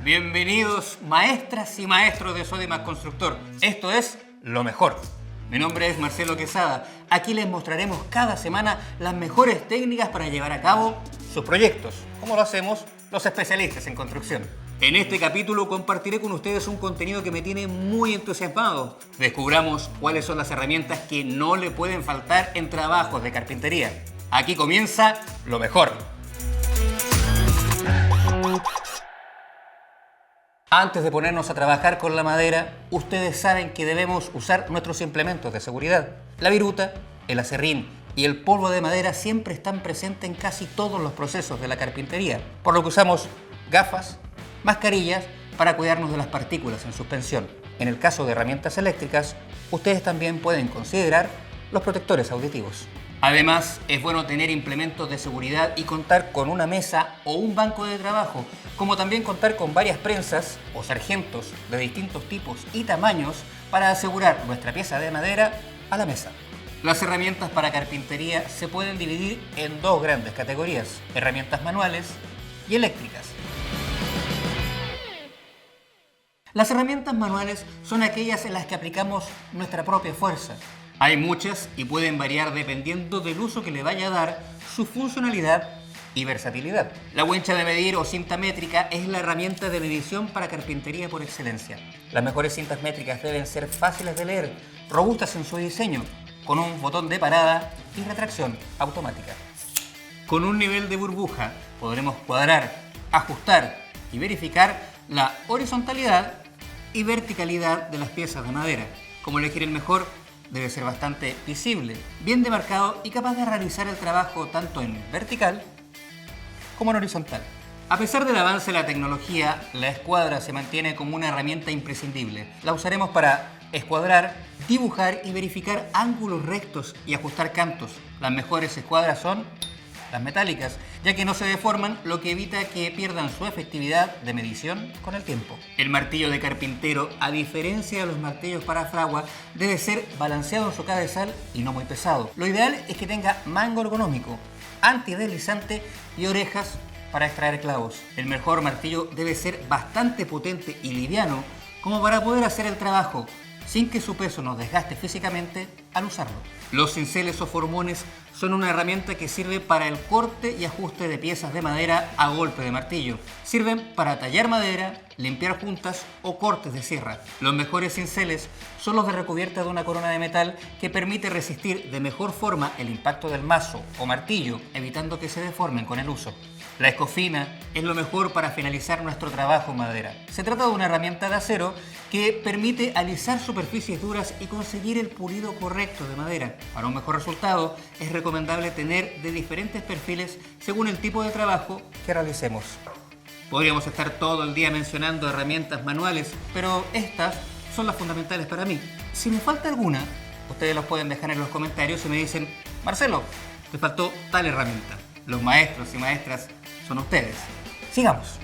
Bienvenidos maestras y maestros de Sodimac Constructor. Esto es Lo Mejor. Mi nombre es Marcelo Quesada. Aquí les mostraremos cada semana las mejores técnicas para llevar a cabo sus proyectos, como lo hacemos los especialistas en construcción. En este capítulo compartiré con ustedes un contenido que me tiene muy entusiasmado. Descubramos cuáles son las herramientas que no le pueden faltar en trabajos de carpintería. Aquí comienza Lo Mejor. Antes de ponernos a trabajar con la madera, ustedes saben que debemos usar nuestros implementos de seguridad. La viruta, el aserrín y el polvo de madera siempre están presentes en casi todos los procesos de la carpintería, por lo que usamos gafas, mascarillas para cuidarnos de las partículas en suspensión. En el caso de herramientas eléctricas, ustedes también pueden considerar los protectores auditivos. Además, es bueno tener implementos de seguridad y contar con una mesa o un banco de trabajo, como también contar con varias prensas o sargentos de distintos tipos y tamaños para asegurar nuestra pieza de madera a la mesa. Las herramientas para carpintería se pueden dividir en dos grandes categorías: herramientas manuales y eléctricas. Las herramientas manuales son aquellas en las que aplicamos nuestra propia fuerza. Hay muchas y pueden variar dependiendo del uso que le vaya a dar, su funcionalidad y versatilidad. La wincha de medir o cinta métrica es la herramienta de medición para carpintería por excelencia. Las mejores cintas métricas deben ser fáciles de leer, robustas en su diseño, con un botón de parada y retracción automática. Con un nivel de burbuja podremos cuadrar, ajustar y verificar la horizontalidad y verticalidad de las piezas de madera. Como elegir el mejor, debe ser bastante visible, bien demarcado y capaz de realizar el trabajo tanto en vertical como en horizontal. A pesar del avance de la tecnología, la escuadra se mantiene como una herramienta imprescindible. La usaremos para escuadrar, dibujar y verificar ángulos rectos y ajustar cantos. Las mejores escuadras son las metálicas, ya que no se deforman, lo que evita que pierdan su efectividad de medición con el tiempo. El martillo de carpintero, a diferencia de los martillos para fragua, debe ser balanceado en su cabezal y no muy pesado. Lo ideal es que tenga mango ergonómico, antideslizante y orejas para extraer clavos. El mejor martillo debe ser bastante potente y liviano como para poder hacer el trabajo sin que su peso nos desgaste físicamente al usarlo. Los cinceles o formones son una herramienta que sirve para el corte y ajuste de piezas de madera a golpe de martillo. Sirven para tallar madera, limpiar juntas o cortes de sierra. Los mejores cinceles son los de recubierta de una corona de metal que permite resistir de mejor forma el impacto del mazo o martillo, evitando que se deformen con el uso. La escofina es lo mejor para finalizar nuestro trabajo en madera. Se trata de una herramienta de acero que permite alisar superficies duras y conseguir el pulido correcto de madera. Para un mejor resultado, es recomendable tener de diferentes perfiles según el tipo de trabajo que realicemos. Podríamos estar todo el día mencionando herramientas manuales, pero estas son las fundamentales para mí. Si me falta alguna, ustedes los pueden dejar en los comentarios y me dicen: Marcelo, te faltó tal herramienta. Los maestros y maestras son ustedes. Sigamos.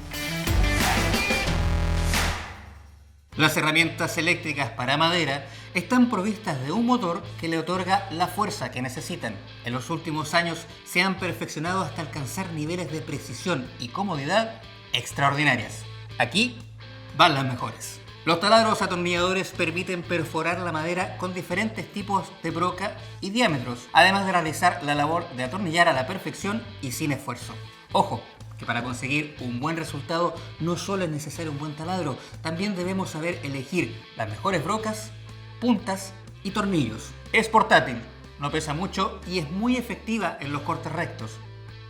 Las herramientas eléctricas para madera están provistas de un motor que le otorga la fuerza que necesitan. En los últimos años se han perfeccionado hasta alcanzar niveles de precisión y comodidad extraordinarias. Aquí van las mejores. Los taladros atornilladores permiten perforar la madera con diferentes tipos de broca y diámetros, además de realizar la labor de atornillar a la perfección y sin esfuerzo. Ojo, que para conseguir un buen resultado no solo es necesario un buen taladro, también debemos saber elegir las mejores brocas, puntas y tornillos. Es portátil, no pesa mucho y es muy efectiva en los cortes rectos.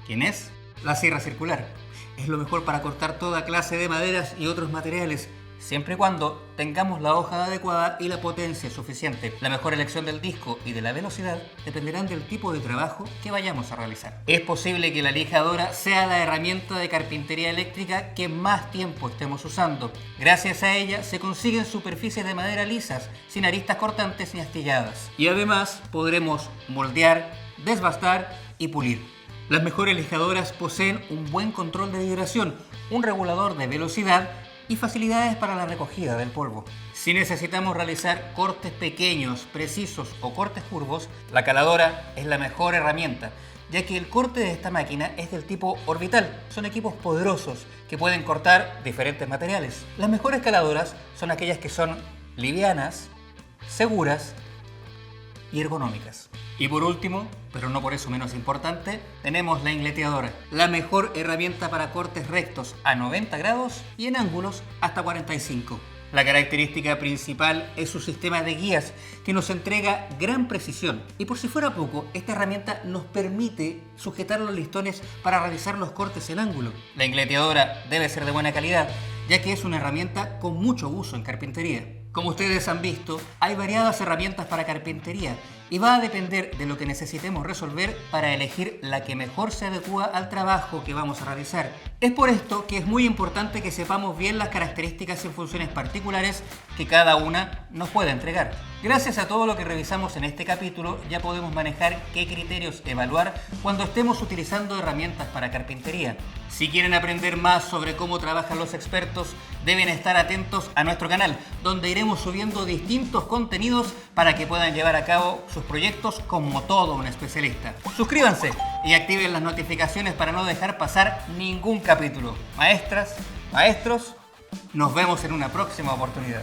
¿Quién es? La sierra circular. Es lo mejor para cortar toda clase de maderas y otros materiales, siempre y cuando tengamos la hoja adecuada y la potencia suficiente. La mejor elección del disco y de la velocidad dependerán del tipo de trabajo que vayamos a realizar. Es posible que la lijadora sea la herramienta de carpintería eléctrica que más tiempo estemos usando. Gracias a ella se consiguen superficies de madera lisas, sin aristas cortantes ni astilladas. Y además podremos moldear, desbastar y pulir. Las mejores lijadoras poseen un buen control de vibración, un regulador de velocidad y facilidades para la recogida del polvo. Si necesitamos realizar cortes pequeños, precisos o cortes curvos, la caladora es la mejor herramienta, ya que el corte de esta máquina es del tipo orbital. Son equipos poderosos que pueden cortar diferentes materiales. Las mejores caladoras son aquellas que son livianas, seguras y ergonómicas. Y por último, pero no por eso menos importante, tenemos la ingleteadora, la mejor herramienta para cortes rectos a 90 grados y en ángulos hasta 45. La característica principal es su sistema de guías que nos entrega gran precisión. Y por si fuera poco, esta herramienta nos permite sujetar los listones para realizar los cortes en ángulo. La ingleteadora debe ser de buena calidad, ya que es una herramienta con mucho uso en carpintería. Como ustedes han visto, hay variadas herramientas para carpintería y va a depender de lo que necesitemos resolver para elegir la que mejor se adecua al trabajo que vamos a realizar. Es por esto que es muy importante que sepamos bien las características y funciones particulares que cada una nos puede entregar. Gracias a todo lo que revisamos en este capítulo, ya podemos manejar qué criterios evaluar cuando estemos utilizando herramientas para carpintería. Si quieren aprender más sobre cómo trabajan los expertos, deben estar atentos a nuestro canal, donde iremos subiendo distintos contenidos para que puedan llevar a cabo sus proyectos como todo un especialista. Suscríbanse y activen las notificaciones para no dejar pasar ningún capítulo. Maestras, maestros, nos vemos en una próxima oportunidad.